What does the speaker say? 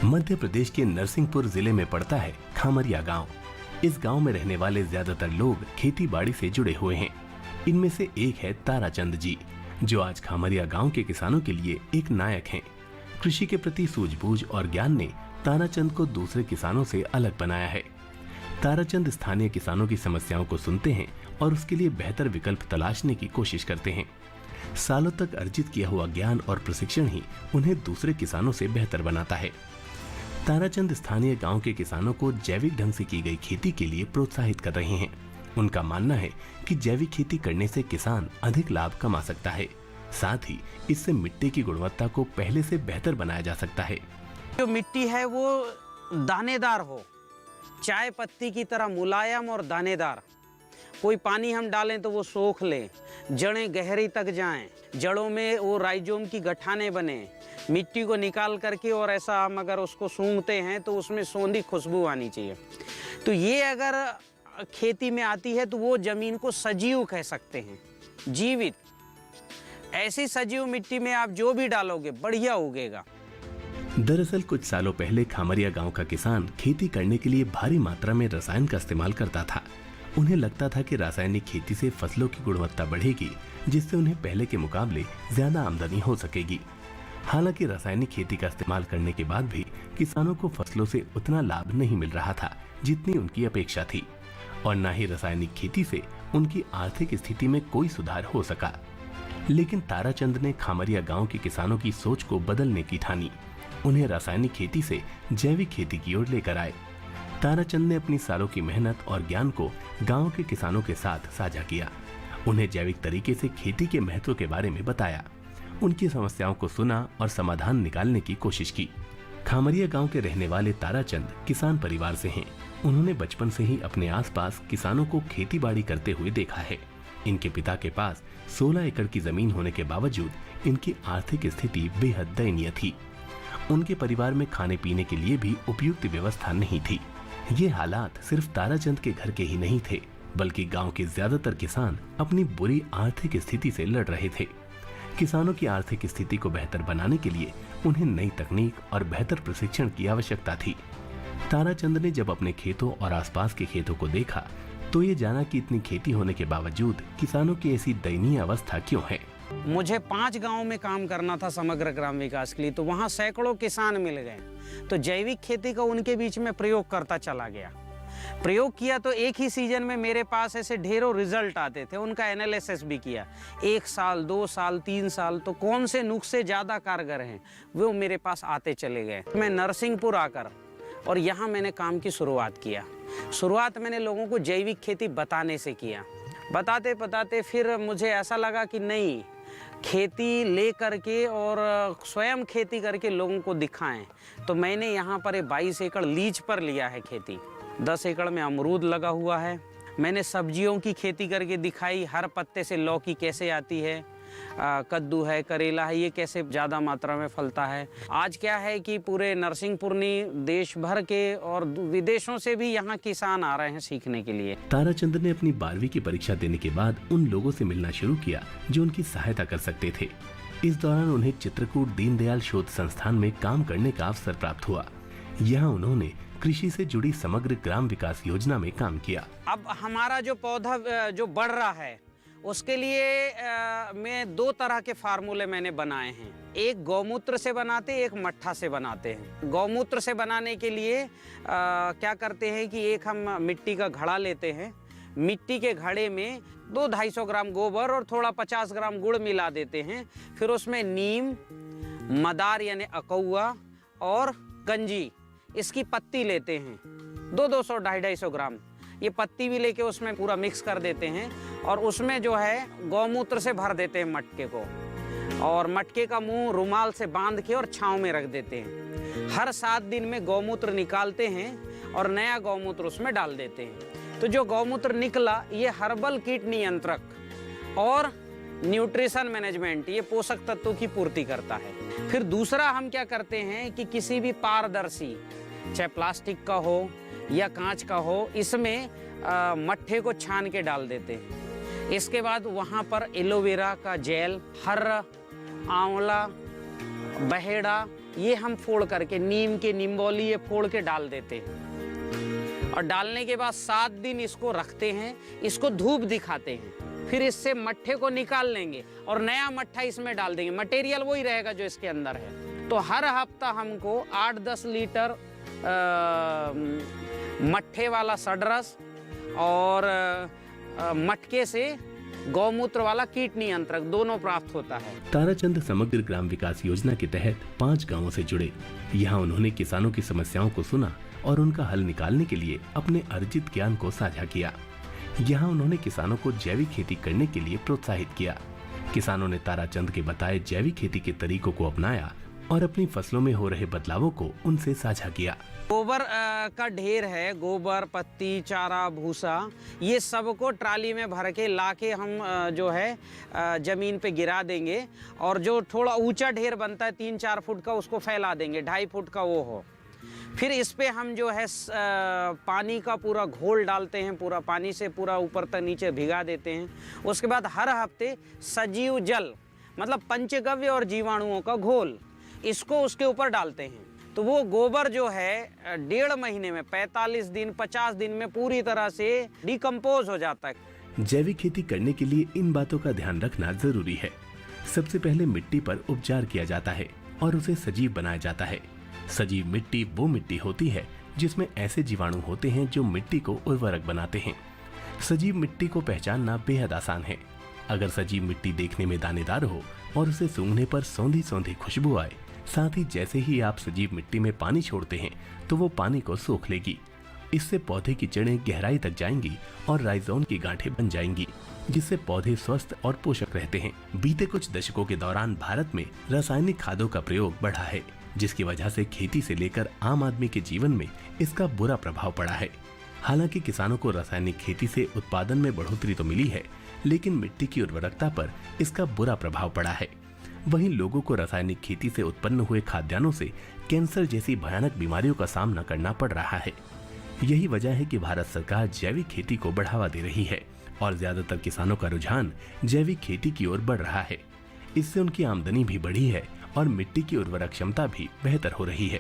मध्य प्रदेश के नरसिंहपुर जिले में पड़ता है खामरिया गांव। इस गांव में रहने वाले ज्यादातर लोग खेती बाड़ी से जुड़े हुए हैं। इनमें से एक है ताराचंद जी, जो आज खामरिया गांव के किसानों के लिए एक नायक हैं। कृषि के प्रति सूझबूझ और ज्ञान ने ताराचंद को दूसरे किसानों से अलग बनाया है। ताराचंद स्थानीय किसानों की समस्याओं को सुनते हैं और उसके लिए बेहतर विकल्प तलाशने की कोशिश करते हैं। सालों तक अर्जित किया हुआ ज्ञान और प्रशिक्षण ही उन्हें दूसरे किसानों से बेहतर बनाता है। ताराचंद स्थानीय गांव के किसानों को जैविक ढंग से की गई खेती के लिए प्रोत्साहित कर रहे हैं। उनका मानना है कि जैविक खेती करने से किसान अधिक लाभ कमा सकता है, साथ ही इससे मिट्टी की गुणवत्ता को पहले से बेहतर बनाया जा सकता है। जो मिट्टी है वो दानेदार हो, चाय पत्ती की तरह मुलायम और दानेदार। कोई पानी हम डालें तो वो सोख ले, जड़ें गहरी तक जाएं, जड़ों में वो राइजोम की गठाने बने। मिट्टी को निकाल करके और ऐसा हम अगर उसको सूंघते हैं तो उसमें सोंधी खुशबू आनी चाहिए। तो ये अगर खेती में आती है तो वो जमीन को सजीव कह सकते हैं, जीवित। ऐसी सजीव मिट्टी में आप जो भी डालोगे बढ़िया उगेगा। दरअसल कुछ सालों पहले खामरिया गांव का किसान खेती करने के लिए भारी मात्रा में रसायन का इस्तेमाल करता था। उन्हें लगता था कि रासायनिक खेती से फसलों की गुणवत्ता बढ़ेगी, जिससे उन्हें पहले के मुकाबले ज्यादा आमदनी हो सकेगी। हालांकि रासायनिक खेती का इस्तेमाल करने के बाद भी किसानों को फसलों से उतना लाभ नहीं मिल रहा था जितनी उनकी अपेक्षा थी, और न ही रासायनिक खेती से उनकी आर्थिक स्थिति में कोई सुधार हो सका। लेकिन ताराचंद ने खामरिया गांव के किसानों की सोच को बदलने की ठानी। उन्हें रासायनिक खेती से जैविक खेती की ओर लेकर आए। ताराचंद ने अपनी सालों की मेहनत और ज्ञान को गांव के किसानों के साथ साझा किया। उन्हें जैविक तरीके से खेती के महत्व के बारे में बताया, उनकी समस्याओं को सुना और समाधान निकालने की कोशिश की। खामरिया गांव के रहने वाले ताराचंद किसान परिवार से हैं। उन्होंने बचपन से ही अपने आसपास किसानों को खेती बाड़ी करते हुए देखा है। इनके पिता के पास 16 एकड़ की जमीन होने के बावजूद इनकी आर्थिक स्थिति बेहद दयनीय थी। उनके परिवार में खाने पीने के लिए भी उपयुक्त व्यवस्था नहीं थी। ये हालात सिर्फ ताराचंद के घर के ही नहीं थे, बल्कि गांव के ज्यादातर किसान अपनी बुरी आर्थिक स्थिति से लड़ रहे थे। किसानों की आर्थिक स्थिति को बेहतर बनाने के लिए उन्हें नई तकनीक और बेहतर प्रशिक्षण की आवश्यकता थी। ताराचंद ने जब अपने खेतों और आसपास के खेतों को देखा तो ये जाना कि इतनी खेती होने के बावजूद किसानों की ऐसी दयनीय अवस्था क्यों है। मुझे 5 गांव में काम करना था समग्र ग्राम विकास के लिए, तो वहाँ सैकड़ों किसान मिल गए। तो जैविक खेती का उनके बीच में प्रयोग करता चला गया। प्रयोग किया तो एक ही सीजन में मेरे पास ऐसे ढेरों रिजल्ट आते थे। उनका एनालिसिस भी किया, 1 साल 2 साल 3 साल, तो कौन से नुस्खे ज़्यादा कारगर हैं वो मेरे पास आते चले गए। मैं नरसिंहपुर आकर और यहाँ मैंने काम की शुरुआत किया। शुरुआत मैंने लोगों को जैविक खेती बताने से किया। बताते बताते फिर मुझे ऐसा लगा कि नहीं, खेती ले करके और स्वयं खेती करके लोगों को दिखाएं। तो मैंने यहाँ पर 22 एकड़ लीज पर लिया है खेती। 10 एकड़ में अमरूद लगा हुआ है। मैंने सब्जियों की खेती करके दिखाई, हर पत्ते से लौकी कैसे आती है, कद्दू है, करेला है, ये कैसे ज़्यादा मात्रा में फलता है। आज क्या है कि पूरे नरसिंहपुर ने देश भर के और विदेशों से भी यहाँ किसान आ रहे हैं सीखने के लिए। ताराचंद ने अपनी 12वीं की परीक्षा देने के बाद उन लोगों से मिलना शुरू किया जो उनकी सहायता कर सकते थे। इस दौरान उन्हें चित्रकूट दीनदयाल शोध संस्थान में काम करने का अवसर प्राप्त हुआ। यहाँ उन्होंने कृषि से जुड़ी समग्र ग्राम विकास योजना में काम किया। अब हमारा जो पौधा जो बढ़ रहा है उसके लिए मैं 2 तरह के फार्मूले मैंने बनाए हैं। एक गौमूत्र से बनाते, एक मट्ठा से बनाते हैं। गौमूत्र से बनाने के लिए क्या करते हैं कि एक हम मिट्टी का घड़ा लेते हैं। मिट्टी के घड़े में 200-250 ग्राम गोबर और थोड़ा 50 ग्राम गुड़ मिला देते हैं। फिर उसमें नीम, मदार यानी अकौआ और गंजी, इसकी पत्ती लेते हैं 200-250 ग्राम। ये पत्ती भी लेके उसमें पूरा मिक्स कर देते हैं और उसमें जो है गौमूत्र से भर देते हैं मटके को, और मटके का मुंह रुमाल से बांध के और छांव में रख देते हैं। हर 7 दिन में गौमूत्र निकालते हैं और नया गौमूत्र उसमें डाल देते हैं। तो जो गौमूत्र निकला ये हर्बल कीट नियंत्रक और न्यूट्रिशन मैनेजमेंट, ये पोषक तत्वों की पूर्ति करता है। फिर दूसरा हम क्या करते हैं कि किसी भी पारदर्शी, चाहे प्लास्टिक का हो या कांच का हो, इसमें मट्ठे को छान के डाल देते हैं। इसके बाद वहाँ पर एलोवेरा का जेल, हर्र, आंवला, बहेड़ा, ये हम फोड़ करके, नीम के निम्बोली ये फोड़ के डाल देते हैं। और डालने के बाद 7 दिन इसको रखते हैं, इसको धूप दिखाते हैं। फिर इससे मट्ठे को निकाल लेंगे और नया मट्ठा इसमें डाल देंगे। मटेरियल वही रहेगा जो इसके अंदर है। तो हर हफ्ता हमको 8-10 लीटर मट्ठे वाला सडरस और मटके से गौमूत्र वाला कीट नियंत्रक दोनों प्राप्त होता है। ताराचंद समग्र ग्राम विकास योजना के तहत 5 गांवों से जुड़े। यहाँ उन्होंने किसानों की समस्याओं को सुना और उनका हल निकालने के लिए अपने अर्जित ज्ञान को साझा किया। यहाँ उन्होंने किसानों को जैविक खेती करने के लिए प्रोत्साहित किया। किसानों ने ताराचंद के बताए जैविक खेती के तरीकों को अपनाया और अपनी फसलों में हो रहे बदलावों को उनसे साझा किया। गोबर का ढेर है, गोबर, पत्ती, चारा, भूसा, ये सबको ट्राली में भर के लाके हम जो है जमीन पे गिरा देंगे। और जो थोड़ा ऊंचा ढेर बनता है 3-4 फुट का, उसको फैला देंगे, 2.5 फुट का वो हो। फिर इस पे हम जो है पानी का पूरा घोल डालते हैं, पूरा पानी से पूरा ऊपर तक नीचे भिगा देते हैं। उसके बाद हर हफ्ते सजीव जल, मतलब पंचगव्य और जीवाणुओं का घोल, इसको उसके ऊपर डालते हैं। तो वो गोबर जो है 1.5 महीने में, 45 दिन 50 दिन में पूरी तरह से डिकम्पोज हो जाता है। जैविक खेती करने के लिए इन बातों का ध्यान रखना जरूरी है। सबसे पहले मिट्टी पर उपचार किया जाता है और उसे सजीव बनाया जाता है। सजीव मिट्टी वो मिट्टी होती है जिसमें ऐसे जीवाणु होते हैं जो मिट्टी को उर्वरक बनाते हैं। सजीव मिट्टी को पहचानना बेहद आसान है। अगर सजीव मिट्टी देखने में दानेदार हो और उसे सूंघने पर सौंधी सौंधी खुशबू आए, साथ ही जैसे ही आप सजीव मिट्टी में पानी छोड़ते हैं तो वो पानी को सोख लेगी। इससे पौधे की जड़ें गहराई तक जाएंगी और राइजोम की गांठें बन जाएंगी, जिससे पौधे स्वस्थ और पोषक रहते हैं। बीते कुछ दशकों के दौरान भारत में रासायनिक खादों का प्रयोग बढ़ा है, जिसकी वजह से खेती से लेकर आम आदमी के जीवन में इसका बुरा प्रभाव पड़ा है। हालांकि किसानों को रासायनिक खेती से उत्पादन में बढ़ोतरी तो मिली है, लेकिन मिट्टी की उर्वरकता पर इसका बुरा प्रभाव पड़ा है। वहीं लोगों को रासायनिक खेती से उत्पन्न हुए खाद्यान्नों से कैंसर जैसी भयानक बीमारियों का सामना करना पड़ रहा है। यही वजह है कि भारत सरकार जैविक खेती को बढ़ावा दे रही है और ज्यादातर किसानों का रुझान जैविक खेती की ओर बढ़ रहा है। इससे उनकी आमदनी भी बढ़ी है और मिट्टी की उर्वरक क्षमता भी बेहतर हो रही है।